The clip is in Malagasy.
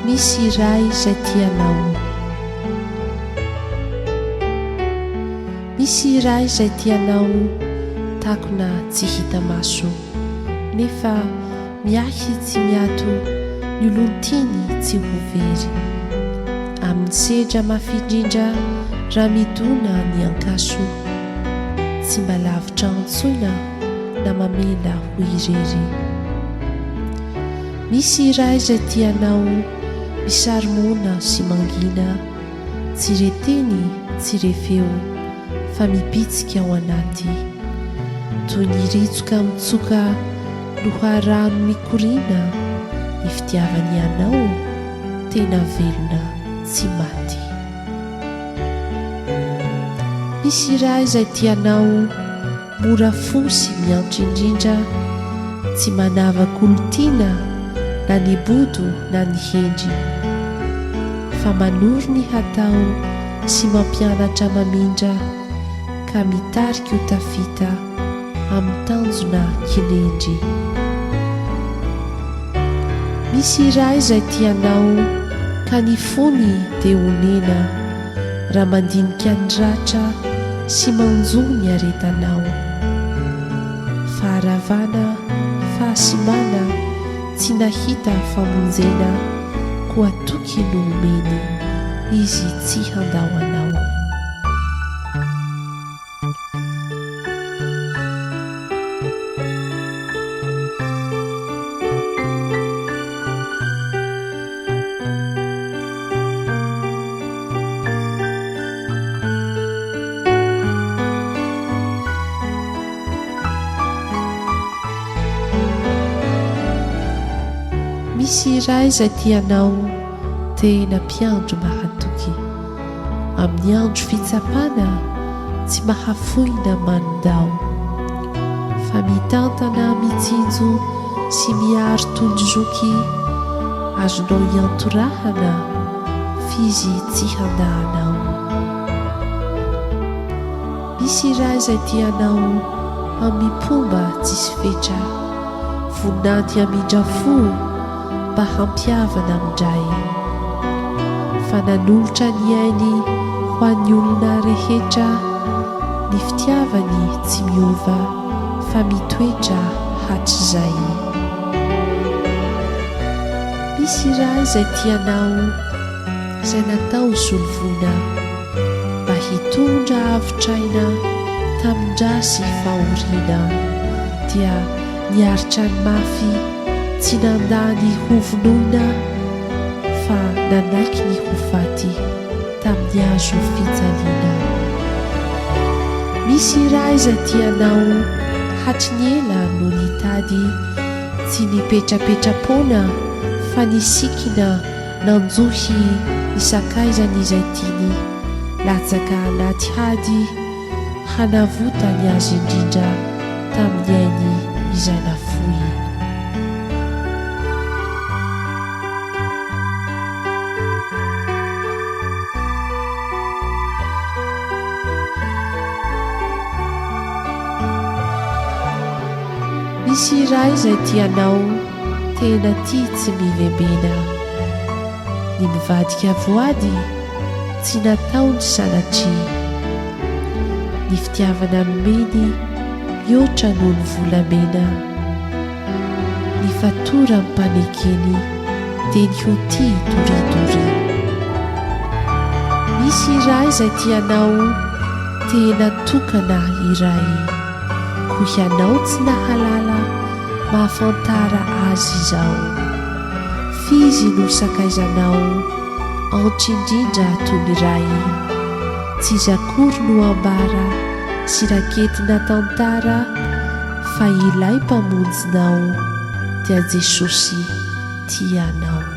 misy iray izay tianao. Misy iray izay tianao takona tsy hita maso, nefa miahy tsy miato ny olontiny tsy ho very. Amin'ny sedra mafindrindra raha midona ny ankaso, tsy mba lavitra antsoina na mamela ho irery. Misy iray izay tianao misarimoana sy mangina, tsy reteny tsy refeo fa mibitsika ao anaty, toy ny ritsoka mitsoka loharano mikoriana. Ny fitiavany anao tena velona tsy maty. Misy iray izay tianao mora fo sy miantso indrindra, tsy manavaka olo-tiana na ny bodo na ny hendry, fa manoro ny hatao sy mampianatra mamindra, ka mitarika ho tafita amin'ny tanjona kilendry. Misy iray izay tianao ka ny fony dia honena, raha mandinika ny ratra sy manjo ny aretanao. Faharavana, fahasimana tsy nahita famonjena, koa toky no omeny izy tsy handao anao. Misy iray izay tianao tena mpiandro mahatoky, amin'ny andro fitsapana tsy mahafoina manindao, fa mitantana mitsinjo sy miaro tondroky, azonao iantorahana fizy tsy handahanao. Misy iray izay tianao amim-pomba tsisy fetra, voninahity amindra fo mba hampiavana amindray, fa nanolotra ny ainy ho an'ny olona rehetra, ny fitiavany tsy miova fa mitoetra hatr'izay. Misy iray izay tianao izay natao solovoina, mba hitondra avotraina tamin-drasy fahoriana, dia niaritra ny mafy tsy nandany ho vonoina, fa nanaiky ny ho faty tamin'ny azo fijaliana. Misy iray izay tianao hatry ny ela no nitady, tsy nipetrapetra-poana fa nisikina nanjohy isakaizany izay tiany, latsaka anaty hady hanavota ny azy indrindra tamin'ny ainy izay nafoy. Misy iray izay tianao tena tia tsy mivembena, ny mivadika voady tsy nataony sanatria, ny fitiavana nomeny mihoatra noho ny volamena, ny fatora mpanekeny dia ny hoti doridory. Misy iray izay tianao tena tokana iray, ko ianao tsy nahalala mahafantara azy izao. Fizy no sakaizanao antrindrindra toy ny ray, tsy zakory no ambara sy raketina tantara, fa ilay mpamonjinao dia Jesosy tianao.